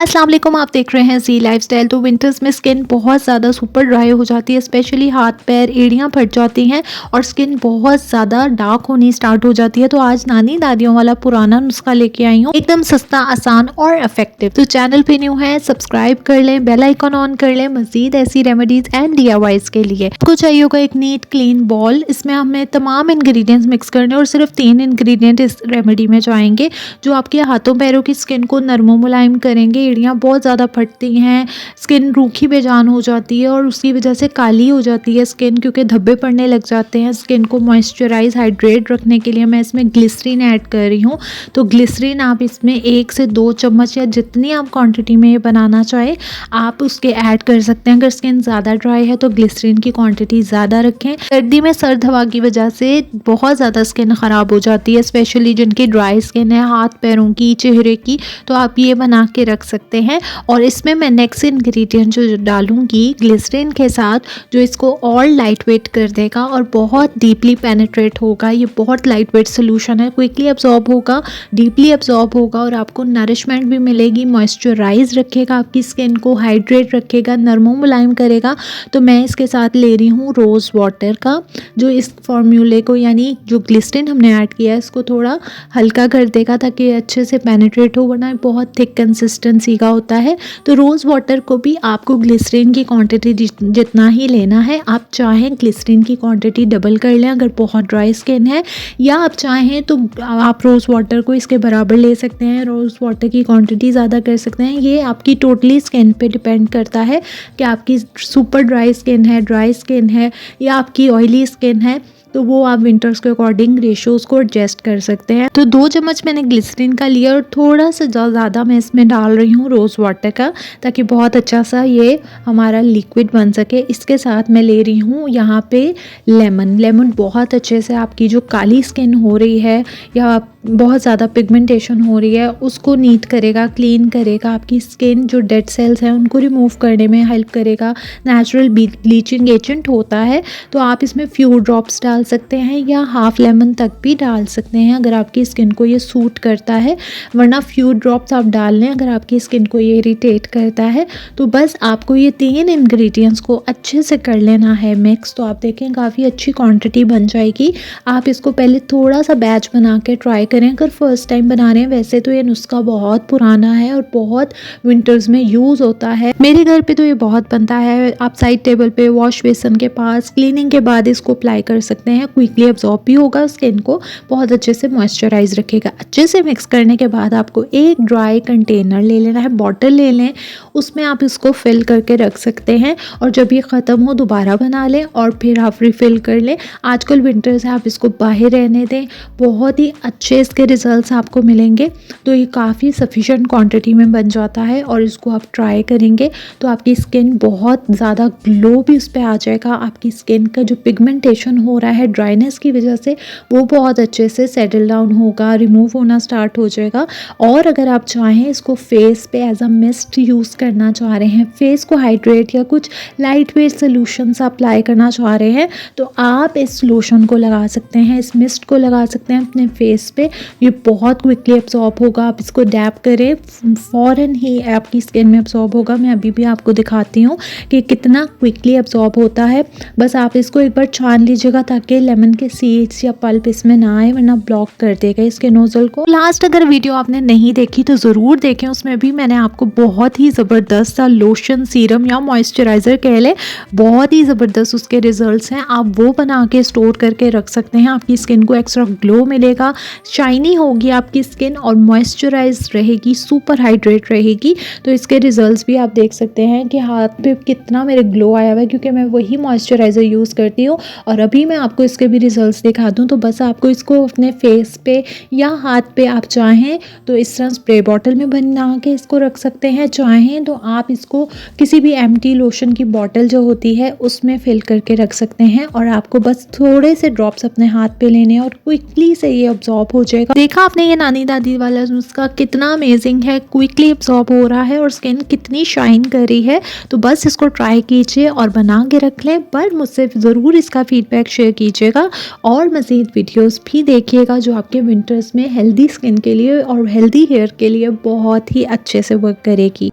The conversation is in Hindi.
अस्सलाम वालेकुम, आप देख रहे हैं ज़ी लाइफस्टाइल। तो विंटर्स में स्किन बहुत ज़्यादा सुपर ड्राई हो जाती है, स्पेशली हाथ पैर एड़ियाँ फट जाती हैं और स्किन बहुत ज़्यादा डार्क होनी स्टार्ट हो जाती है। तो आज नानी दादियों वाला पुराना नुस्खा लेके आई हूँ, एकदम सस्ता, आसान और इफेक्टिव। तो चैनल पे न्यू है, सब्सक्राइब कर लें, बेल आइकन ऑन कर लें मजीद ऐसी रेमेडीज एंड DIYs के लिए। आपको चाहिए होगा एक नीट क्लीन बॉल, इसमें हमें तमाम इंग्रेडिएंट्स मिक्स करने और सिर्फ 3 इंग्रेडिएंट इस रेमेडी में जाएंगे जो आपके हाथों पैरों की स्किन को नरमो मुलायम करेंगे। एड़ियाँ बहुत ज़्यादा फटती हैं, स्किन रूखी बेजान हो जाती है और उसकी वजह से काली हो जाती है स्किन, क्योंकि धब्बे पड़ने लग जाते हैं। स्किन को मॉइस्चराइज हाइड्रेट रखने के लिए मैं इसमें ग्लिसरीन ऐड कर रही हूँ। तो ग्लिसरीन आप इसमें 1 से 2 चम्मच या जितनी आप क्वांटिटी में ये बनाना चाहें आप उसके ऐड कर सकते हैं। अगर स्किन ज़्यादा ड्राई है तो ग्लिसरीन की क्वांटिटी ज़्यादा रखें। सर्दी में सर्द हवा की वजह से बहुत ज़्यादा स्किन ख़राब हो जाती है, स्पेशली जिनकी ड्राई स्किन है, हाथ पैरों की, चेहरे की। तो आप ये बना के रख सकते हैं। और इसमें मैं नेक्स्ट इंग्रेडिएंट जो डालूंगी ग्लिसरीन के साथ, जो इसको और लाइट वेट कर देगा और बहुत डीपली पेनिट्रेट होगा। ये बहुत लाइट वेट सोल्यूशन है, क्विकली अब्जॉर्ब होगा, डीपली अब्जॉर्ब होगा और आपको नरिशमेंट भी मिलेगी, मॉइस्चराइज रखेगा, आपकी स्किन को हाइड्रेट रखेगा, नरमो मुलायम करेगा। तो मैं इसके साथ ले रही हूँ रोज़ वाटर का, जो इस फॉर्मूले को, यानी जो ग्लिसरीन हमने ऐड किया है, इसको थोड़ा हल्का कर देगा ताकि अच्छे से पेनिट्रेट हो, वरना बहुत थिक कंसिस्टेंसी का होता है। तो रोज़ वाटर को भी आपको ग्लिसरीन की क्वांटिटी जितना ही लेना है। आप चाहें ग्लिसरीन की क्वांटिटी डबल कर लें अगर बहुत ड्राई स्किन है, या आप चाहें तो आप रोज़ वाटर को इसके बराबर ले सकते हैं, रोज़ वाटर की क्वांटिटी ज़्यादा कर सकते हैं। ये आपकी टोटली स्किन पे डिपेंड करता है कि आपकी सुपर ड्राई स्किन है या आपकी ऑयली स्किन है, तो वो आप विंटर्स के अकॉर्डिंग रेशोज़ को एडजस्ट कर सकते हैं। तो 2 चम्मच मैंने ग्लिसरीन का लिया और थोड़ा सा ज़्यादा मैं इसमें डाल रही हूँ रोज़ वाटर का, ताकि बहुत अच्छा सा ये हमारा लिक्विड बन सके। इसके साथ मैं ले रही हूँ यहाँ पे लेमन बहुत अच्छे से आपकी जो काली स्किन हो रही है या बहुत ज़्यादा पिगमेंटेशन हो रही है उसको नीट करेगा, क्लीन करेगा। आपकी स्किन जो डेड सेल्स हैं उनको रिमूव करने में हेल्प करेगा। नेचुरल ब्लीचिंग एजेंट होता है। तो आप इसमें फ्यू ड्रॉप्स डाल सकते हैं या हाफ लेमन तक भी डाल सकते हैं अगर आपकी स्किन को ये सूट करता है, वरना फ्यू ड्रॉप्स आप डाल लें अगर आपकी स्किन को ये इरिटेट करता है। तो बस आपको ये 3 इंग्रेडिएंट्स को अच्छे से कर लेना है मिक्स। तो आप देखें काफ़ी अच्छी क्वांटिटी बन जाएगी। आप इसको पहले थोड़ा सा बैच बना के ट्राई करें अगर फर्स्ट टाइम बना रहे हैं। वैसे तो ये नुस्खा बहुत पुराना है और बहुत विंटर्स में यूज़ होता है। मेरे घर पे तो ये बहुत बनता है। आप साइड टेबल पे वॉश बेसन के पास क्लीनिंग के बाद इसको अप्लाई कर सकते हैं। क्विकली अब्जॉर्ब भी होगा, स्किन को बहुत अच्छे से मॉइस्चराइज रखेगा। अच्छे से मिक्स करने के बाद आपको एक ड्राई कंटेनर ले लेना है, बॉटल ले लें, उसमें आप इसको फिल करके रख सकते हैं और जब ये ख़त्म हो दोबारा बना लें और फिर आप रिफ़िल कर लें। आजकल विंटर्स है, आप इसको बाहर रहने दें, बहुत ही अच्छे इसके रिजल्ट्स आपको मिलेंगे। तो ये काफ़ी सफिशेंट क्वांटिटी में बन जाता है और इसको आप ट्राई करेंगे तो आपकी स्किन बहुत ज़्यादा ग्लो भी उस पर आ जाएगा। आपकी स्किन का जो पिगमेंटेशन हो रहा है ड्राइनेस की वजह से वो बहुत अच्छे से सेटल डाउन होगा, रिमूव होना स्टार्ट हो जाएगा। और अगर आप चाहें इसको फेस पे एज अ मिस्ट यूज़ करना चाह रहे हैं, फेस को हाइड्रेट या कुछ लाइट वेट सोल्यूशंस अप्लाई करना चाह रहे हैं, तो आप इस लोशन को लगा सकते हैं, इस मिस्ट को लगा सकते हैं अपने फेस पे। ये बहुत क्विकली अब्सॉर्ब होगा। आप इसको डैप करें, फ़ौरन ही आपकी स्किन में अब्सॉर्ब होगा। मैं अभी भी आपको दिखाती हूँ कि कितना क्विकली अब्सॉर्ब होता है। बस आप इसको एक बार छान लीजिएगा ताकि लेमन के सीड्स या पल्प इसमें ना आए, वरना ब्लॉक कर देगा इसके नोजल को। लास्ट अगर वीडियो आपने नहीं देखी तो ज़रूर देखें, उसमें भी मैंने आपको बहुत ही ज़बरदस्त सा लोशन, सीरम या मॉइस्चराइज़र कह लें, बहुत ही ज़बरदस्त उसके रिजल्ट्स हैं। आप वो बना के स्टोर करके रख सकते हैं। आपकी स्किन को एक्स्ट्रा ग्लो मिलेगा, शाइनी होगी आपकी स्किन और मॉइस्चराइज रहेगी, सुपर हाइड्रेट रहेगी। तो इसके रिजल्ट्स भी आप देख सकते हैं कि हाथ पे कितना मेरे ग्लो आया हुआ है, क्योंकि मैं वही मॉइस्चराइज़र यूज़ करती हूँ। और अभी मैं आपको इसके भी रिजल्ट्स दिखा दूँ। तो बस आपको इसको अपने फेस पे या हाथ पे आप चाहें तो इस तरह स्प्रे बॉटल में बना के इसको रख सकते हैं, चाहें तो आप इसको किसी भी एम्प्टी लोशन की बॉटल जो होती है उसमें फिल करके रख सकते हैं। और आपको बस थोड़े से ड्रॉप्स अपने हाथ पे लेने और क्विकली से ये अब्जॉर्ब हो जाएगा। देखा आपने ये नानी दादी वाला नुस्खा कितना अमेजिंग है, क्विकली अब्सॉर्ब हो रहा है और स्किन कितनी शाइन कर रही है। तो बस इसको ट्राई कीजिए और बना के रख लें, पर मुझसे ज़रूर इसका फीडबैक शेयर कीजिएगा और मज़ीद वीडियोस भी देखिएगा जो आपके विंटर्स में हेल्दी स्किन के लिए और हेल्दी हेयर के लिए बहुत ही अच्छे से वर्क करेगी।